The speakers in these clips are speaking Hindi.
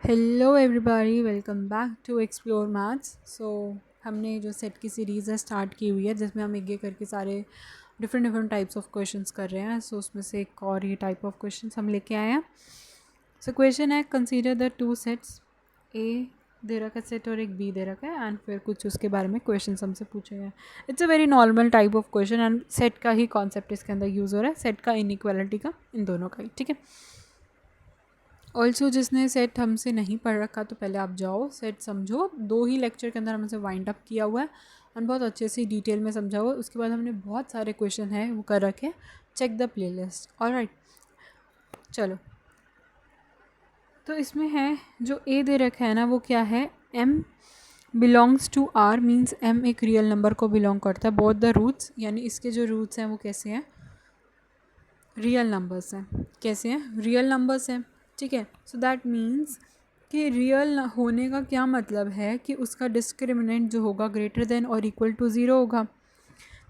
Hello everybody, welcome back to explore maths. हमने जो सेट की सीरीज़ है स्टार्ट की हुई है, जिसमें हम एक करके सारे डिफरेंट टाइप्स ऑफ क्वेश्चंस कर रहे हैं। उसमें से एक और ये टाइप ऑफ क्वेश्चंस हम लेके आए हैं। क्वेश्चन है, कंसीडर द टू सेट्स, ए दे रखा है सेट और एक बी दे रखा है, एंड फिर कुछ उसके बारे में क्वेश्चन हमसे पूछे गए। It's a very normal type of question, and set का ही कॉन्सेप्ट इसके अंदर यूज़ हो रहा है, सेट का, इनइक्वालिटी का, इन दोनों का ही। ठीक है। ऑल्सो जिसने सेट हमसे नहीं पढ़ रखा तो पहले आप जाओ, सेट समझो। 2 ही लेक्चर के अंदर हमसे वाइंड अप किया हुआ है और बहुत अच्छे से डिटेल में समझा हुआ है। उसके बाद हमने बहुत सारे क्वेश्चन हैं वो कर रखे हैं। Check the playlist. ऑलराइट, चलो। तो इसमें है जो ए दे रखा है ना, वो क्या है, m belongs to r, means m एक रियल नंबर को बिलोंग करता है। बोथ द रूट्स, यानी इसके जो रूट्स हैं वो कैसे हैं, रियल नंबर्स हैं। कैसे हैं, रियल नंबर्स हैं। ठीक है। सो दैट मीन्स कि रियल होने का क्या मतलब है कि उसका डिस्क्रिमिनेंट जो होगा ग्रेटर देन और इक्वल टू 0 होगा।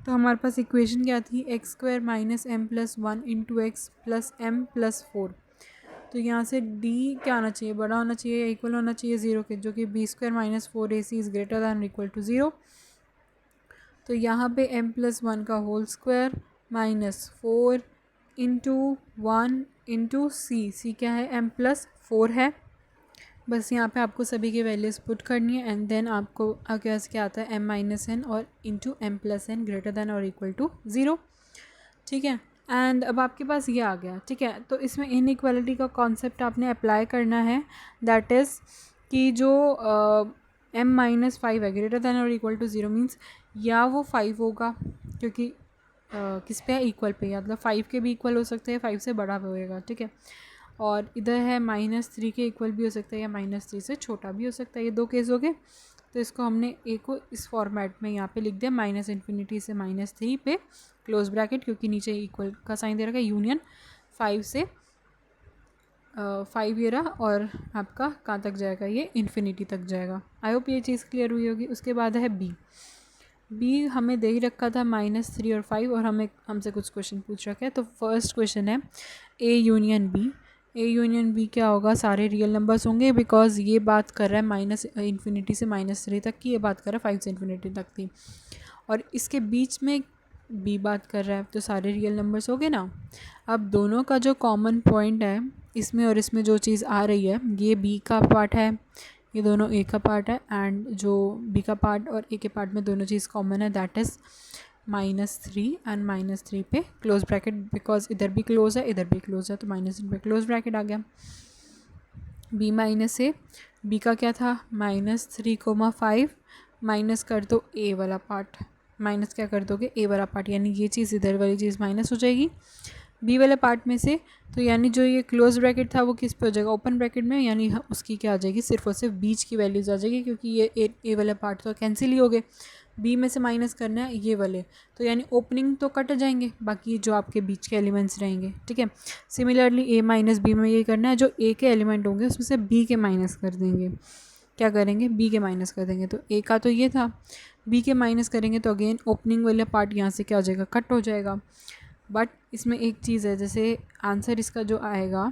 तो हमारे पास इक्वेशन क्या थी, x² minus m plus 1 into x plus m plus 4। तो यहाँ से d क्या आना चाहिए, बड़ा होना चाहिए, इक्वल होना चाहिए 0 के, जो कि b² minus 4ac is greater than equal to 0। तो यहाँ पे m प्लस 1 का whole square minus 4 into 1 into C क्या है, m प्लस 4 है। बस यहाँ पे आपको सभी के वैल्यूज़ पुट करनी है, एंड देन आपको आगे क्या आता है, m माइनस एन और into m plus n greater than और इक्वल टू 0। ठीक है। एंड अब आपके पास ये आ गया। ठीक है। तो इसमें इनइक्वालिटी का कॉन्सेप्ट आपने अप्लाई करना है। दैट इज़ कि जो m माइनस 5 है ग्रेटर दैन और इक्वल टू 0, मीन्स या वो 5 होगा, क्योंकि किस पे है, इक्वल पे, मतलब 5 के भी इक्वल हो सकते हैं, 5 से बड़ा भी होएगा। ठीक है। और इधर है -3 के इक्वल भी हो सकता है या -3 से छोटा भी हो सकता है। ये 2 केस हो गए। तो इसको हमने ए को इस फॉर्मेट में यहाँ पे लिख दिया, -∞ से -3 पे क्लोज ब्रैकेट, क्योंकि नीचे इक्वल का साइन दे रखा है, यूनियन 5 से 5 ये रहा, और आपका कहाँ तक जाएगा, ये इन्फिनिटी तक जाएगा। आई होप ये चीज़ क्लियर हुई होगी। उसके बाद है बी हमें दे ही रखा था -3 और 5, और हमसे कुछ क्वेश्चन पूछ रखे हैं। तो फर्स्ट क्वेश्चन है ए यूनियन बी क्या होगा, सारे रियल नंबर्स होंगे, बिकॉज ये बात कर रहा है -∞ से -3 तक की, ये बात कर रहा है 5 से इन्फिनिटी तक थी, और इसके बीच में बी बात कर रहा है, तो सारे रियल नंबर्स हो गए ना। अब दोनों का जो कॉमन पॉइंट है इसमें और इसमें, जो चीज़ आ रही है, ये बी का पार्ट है, ये दोनों ए का पार्ट है, एंड जो बी का पार्ट और ए के पार्ट में दोनों चीज़ कॉमन है, दैट इज़ -3 एंड -3 पे क्लोज ब्रैकेट, बिकॉज इधर भी क्लोज है इधर भी क्लोज है, तो -3 पे क्लोज ब्रैकेट आ गया। बी माइनस ए, बी का क्या था, -3,5 माइनस कर दो ए वाला पार्ट, माइनस क्या कर दोगे, ए वाला पार्ट, यानी ये चीज़ इधर वाली चीज़ माइनस हो जाएगी बी वाले पार्ट में से। तो यानी जो ये क्लोज ब्रैकेट था वो किस पे हो जाएगा, ओपन ब्रैकेट में, यानी उसकी क्या आ जाएगी, सिर्फ और सिर्फ बीच की वैल्यूज़ आ जाएगी, क्योंकि ये ए वाले पार्ट तो कैंसिल ही हो गए, बी में से माइनस करना है ये वाले, तो यानी ओपनिंग तो कट जाएंगे, बाकी जो आपके बीच के एलिमेंट्स रहेंगे। ठीक है। सिमिलरली ए माइनस बी में ये करना है, जो ए के एलिमेंट होंगे उसमें से बी के माइनस कर देंगे, क्या करेंगे, बी के माइनस कर देंगे। तो ए का तो ये था, बी के माइनस करेंगे तो अगेन ओपनिंग वाला पार्ट यहाँ से क्या हो जाएगा, कट हो जाएगा। बट इसमें एक चीज़ है, जैसे आंसर इसका जो आएगा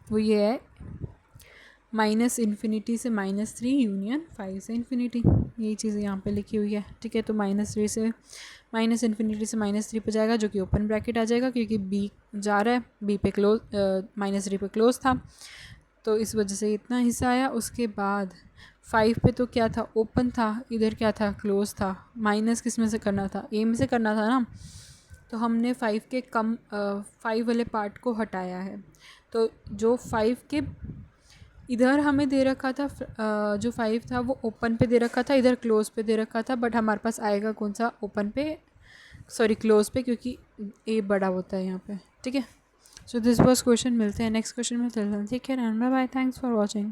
वो ये है, -∞ से -3 यूनियन 5 से इन्फिनिटी, यही चीज़ यहाँ पे लिखी हुई है। ठीक है। तो -3 से -∞ से -3 पे जाएगा, जो कि ओपन ब्रैकेट आ जाएगा, क्योंकि बी जा रहा है, बी पे क्लोज, -3 पे क्लोज था, तो इस वजह से इतना हिस्सा आया। उसके बाद 5 पे तो क्या था, ओपन था, इधर क्या था, क्लोज था, माइनस किस में से करना था, ए में से करना था ना, तो हमने 5 के कम 5 वाले पार्ट को हटाया है। तो जो 5 के इधर हमें दे रखा था, जो 5 था वो ओपन पे दे रखा था, इधर क्लोज पे दे रखा था, बट हमारे पास आएगा कौन सा, ओपन पे, सॉरी क्लोज पे, क्योंकि ए बड़ा होता है यहाँ पे। ठीक है। So this was question. मिलते हैं नेक्स्ट क्वेश्चन में। ठीक है, bye bye, thanks for watching.